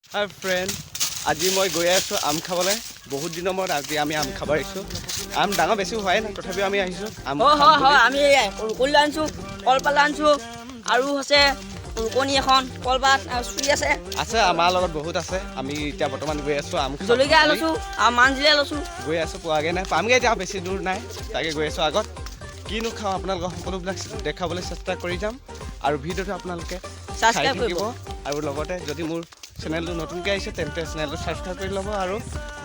হাই friend, আজি মই গৈ আছোঁ আম খাবলৈ। বহুত দিনৰ মূৰত আজি আমি আম খাব আহিছোঁ। আম ডাঙৰ বেছি হোৱাই নাই, তথাপিও আমি আহিছোঁ আম হয় আমি ৰুকলি আনিছোঁ, কলপাত আনিছোঁ আৰু হৈছে ৰুকনি এখন, কলপাত চুৰি আছে আমাৰ লগত বহুত আছে। আমি এতিয়া বৰ্তমান গৈ আছোঁ আম জলকীয়া লৈছোঁ আৰু মান জিৰা লৈছোঁ। গৈ আছোঁ, পোৱাগৈ নাই, পামগৈ এতিয়া, বেছি দূৰ নাই, তাকে গৈ আছোঁ। আগত কিনো খাওঁ আপোনালোকক সকলোবিলাক দেখাবলৈ চেষ্টা কৰি যাম আৰু ভিডিঅ'টো আপোনালোকে চাই থাকিব। আৰু লগতে যদি মোৰ চেনেলটো নতুনকৈ আহিছে তেন্তে চেনেলটো ছাবস্ক্ৰাইব কৰি ল'ব আৰু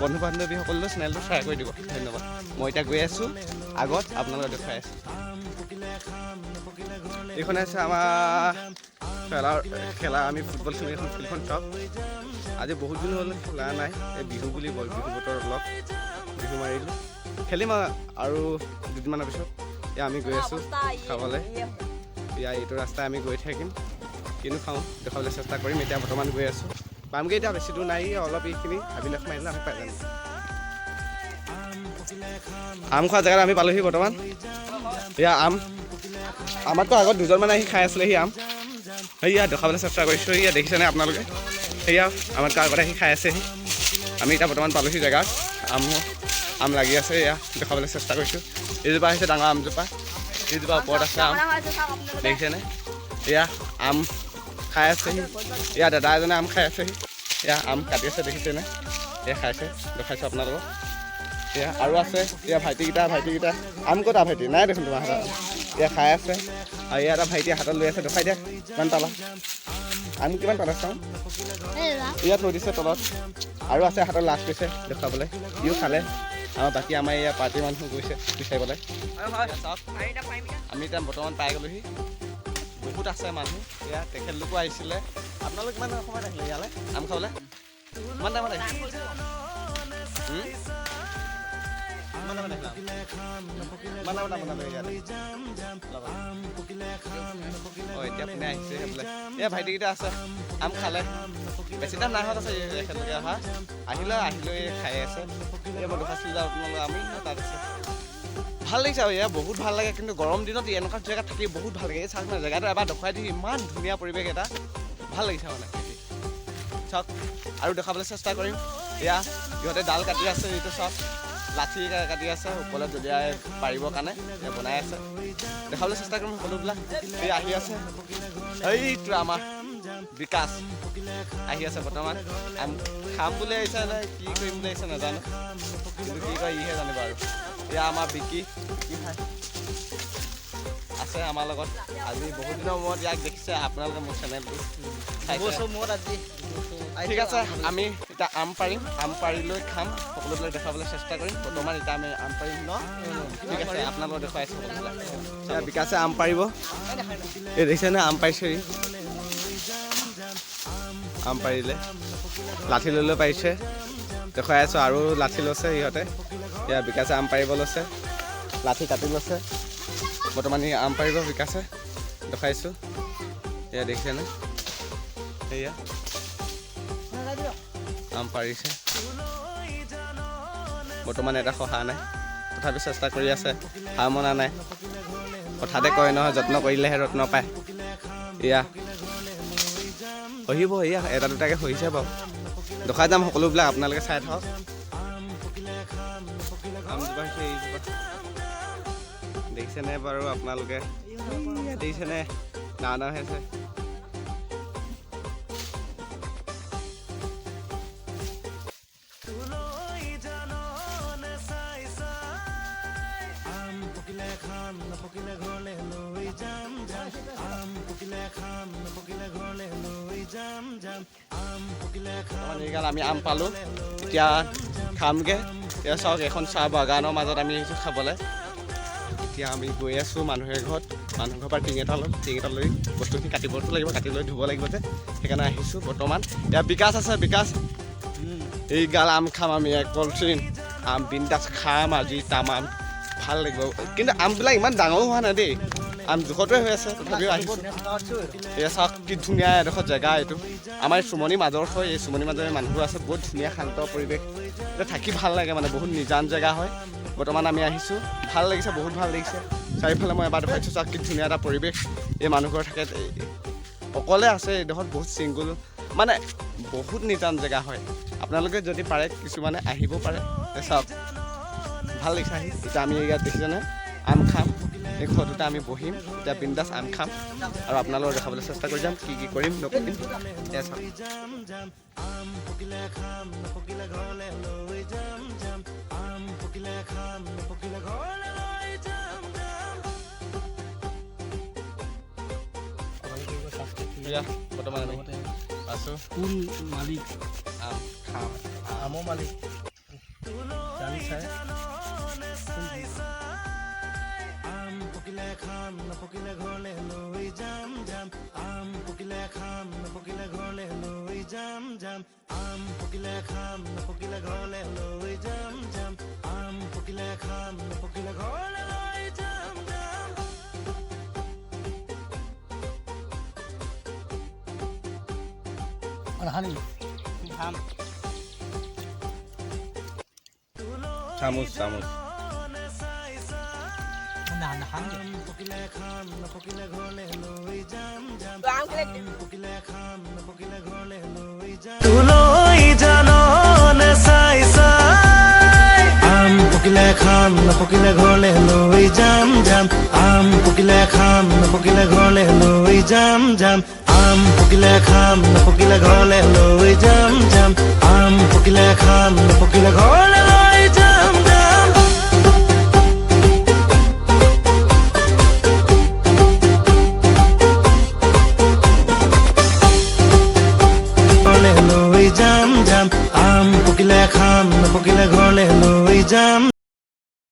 বন্ধু বান্ধৱীসকলেও চেনেলটো শ্বেয়াৰ কৰি দিব। ধন্যবাদ। মই এতিয়া গৈ আছোঁ, আগত আপোনালোকক দেখুৱাই আছোঁ। এইখনে আছে আমাৰ খেলা আমি ফুটবল খেলি এখন ফিল্ডখন চাওক। আজি বহুত দিন হ'ল খেলা নাই, এই বিহু বুলি বিহু বতৰ অলপ বিহু মাৰিলোঁ, খেলিম আৰু দুদিনমানৰ পিছত। এয়া আমি গৈ আছোঁ খাবলৈ। এয়া এইটো ৰাস্তাই আমি গৈ থাকিম, কিনো খাওঁ দেখাবলৈ চেষ্টা কৰিম। এতিয়া বৰ্তমান গৈ আছোঁ, পামগৈ এতিয়া, বেছি দূৰ নাই, অলপ এইখিনি হাবিলত মাৰিলে আমি পাই যাম। আম খোৱা জেগাত আমি পালোহি বৰ্তমান। এয়া আমাতকৈ আগত দুজনমান আহি খাই আছিলে আম। সেয়া দেখাবলৈ চেষ্টা কৰিছোঁ, সেয়া দেখিছেনে আপোনালোকে? সেয়া আমাতকৈ আগত আহি খাই আছেহি। আমি এতিয়া বৰ্তমান পালোহি জেগাত, আম লাগি আছে। এয়া দেখাবলৈ চেষ্টা কৰিছোঁ। এইজোপা হৈছে ডাঙৰ আমজোপা, এইজোপা ওপৰত আছে আম, দেখিছেনে? এয়া আম খাই আছেহি। এয়া দাদা এজনে আম খাই আছেহি। এয়া আম কাটি আছে, দেখিছেনে? এয়া খাইছে, দেখাইছোঁ আপোনালোকক। এয়া আৰু আছে, এয়া ভাইটিকেইটা আম ক'তা ভাইটি? নাই দেখোন তোমাৰ হাতত। এয়া খাই আছে আৰু এয়া এটা ভাইটিয়ে হাতত লৈ আছে, দেখাই দিয়া কিমান পালা আম, কিমান পালা চাওঁ। এয়া থৈ দিছে তলত, আৰু আছে হাতত লাষ্ট কৰিছে দেখুৱাবলৈ, ইও খালে। আৰু বাকী আমাৰ এয়া পাৰ্টিৰ মানুহ গৈছে বিচাৰিবলৈ। আমি এতিয়া বৰ্তমান পাই গ'লোহি, বহুত আছে মানুহ। এয়া তেখেতলোকো আহিছিলে। আপোনালোক কিমান সময়ত আহিলে ইয়ালৈ আম খাবলৈ? কিমান টাইমত আহিলে? এতিয়া কোনে আহিছে বোলে? এয়া ভাইটিকেইটা আছে, আম খালে, বেছি টাইম নাই হোৱা আছে একেলগে অহা। আহিলৈ খাই আছে। এই মই দেখাইছিলোঁ আপোনালোক, আমি তাত আছে। ভাল লাগিছে আৰু এয়া বহুত ভাল লাগে, কিন্তু গৰম দিনত এনেকুৱা জেগাত থাকি বহুত ভাল লাগে। এই চাওক না, জেগাটো এবাৰ দেখুৱাই দি, ইমান ধুনীয়া পৰিৱেশ এটা, ভাল লাগিছে মানে চাওক। আৰু দেখাবলৈ চেষ্টা কৰিম। এয়া ইহঁতে ডাল কাটি আছে, এইটো চাওক লাঠি কাটি আছে, ওপৰত দলিয়াই পাৰিবৰ কাৰণে বনাই আছে। দেখাবলৈ চেষ্টা কৰিম সকলোবিলাক। এই আহি আছে, এইটো আমাৰ বিকাশ আহি আছে বৰ্তমান। খাম বুলি আহিছে নে কি কৰিম বুলি আহিছে নাজানো, কিন্তু কি কয় ইহে জানিব। আৰু এয়া আমাৰ বিকি আছে আমাৰ লগত। আজি বহুত দিনৰ মূৰত ইয়াক দেখিছে আপোনালোকে মোৰ চেনেলটো চাইছে। ঠিক আছে, আমি এতিয়া আম পাৰিম, আম পাৰি লৈ খাম, সকলোবিলাক দেখাবলৈ চেষ্টা কৰিম। বৰ্তমান এতিয়া আমি আম পাৰিম ন? ঠিক আছে, আপোনালোকক দেখুৱাইছোঁ সকলোবিলাক। এতিয়া বিকাশে আম পাৰিব, এই দেখিছেনে আম পাৰিছে, আম পাৰিলে লাঠি লৈ পাৰিছে, দেখুৱাই আছোঁ। আৰু লাঠি লৈছে সিহঁতে। এয়া বিকাশে আম পাৰিব লৈছে, লাঠি কাটি লৈছে। বৰ্তমান ই আম পাৰিব বিকাশে, দেখাইছোঁ। এয়া দেখিছেনে? সেয়া আম পাৰিছে, বৰ্তমান এটা সহা নাই, তথাপি চেষ্টা কৰি আছে, হাৰ মনা নাই। কথাতে কয় নহয়, যত্ন কৰিলেহে ৰত্ন পায়। এয়া সহিব, এয়া এটা দুটাকৈ সহিছে বাৰু, দেখাই যাম সকলোবিলাক, আপোনালোকে চাই থাকক। আমজোপা হৈছে এইজোপা, দেখিছেনে বাৰু আপোনালোকে? দেখিছেনে ডাঙৰ হৈ আছে? আমি আম পালোঁ, এতিয়া খামগৈ। এতিয়া চাওক, এখন চাহ বাগানৰ মাজত আমি আহিছোঁ খাবলৈ। এতিয়া আমি গৈ আছোঁ মানুহে ঘৰত, মানুহ ঘৰৰ পৰা টিং এটা লৈ বস্তুখিনি কাটিবতো লাগিব, কাটি লৈ ধুব লাগিব যে, সেইকাৰণে আহিছোঁ বৰ্তমান। এতিয়া বিকাশ আছে, বিকাশ এই গাল আম খাম আমি, কলচিন আম বিন্দাছ খাম আজি তামাম, ভাল লাগিব। কিন্তু আমবিলাক ইমান ডাঙৰো হোৱা নাই দেই, আম জোখতে হৈ আছে, তথাপিও আহিছোঁ। এয়া চাওক কি ধুনীয়া এডোখৰ জেগা এইটো, আমাৰ চুমনিৰ মাজত হয়। এই চুমনিৰ মাজত মানুহবোৰ আছে, বহুত ধুনীয়া শান্ত পৰিৱেশ, থাকি ভাল লাগে মানে, বহুত নিজান জেগা হয়। বৰ্তমান আমি আহিছোঁ, ভাল লাগিছে, বহুত ভাল লাগিছে। চাৰিওফালে মই এবাৰ দেখুৱাইছোঁ, চাওক কি ধুনীয়া এটা পৰিৱেশ। এই মানুহঘৰ থাকে, অকলে আছে এইডোখৰত, বহুত ছিংগুল মানে বহুত নিজান জেগা হয় আপোনালোকে যদি পাৰে কিছুমানে আহিব পাৰে চাওক ভাল লাগিছে আহি এতিয়া আমি ইয়াত দেখিছেনে আম খাম এই ঘৰটোতে আমি বহিম এতিয়া বিন্দাছ আম খাম আৰু আপোনালোকক দেখাবলৈ চেষ্টা কৰি যাম কি কৰিম নকৰিম এতিয়া চাওক বৰ্তমান আমি আছোঁ কোন মালিক আম খাম আমৰ মালিক জানি চাই হানি খাম চামুচ চামুচ তুলৈ জাননে চাই চাই আম পকিলে খাম নপকিলে ঘৰলে লৈ যাম যাম আম পকিলে খাম নপকিলে ঘৰলে লৈ যাম যাম আম পকিলে খাম নপকিলে ঘৰলে লৈ যাম যাম আম পকিলে খাম নপকিলে ঘৰলে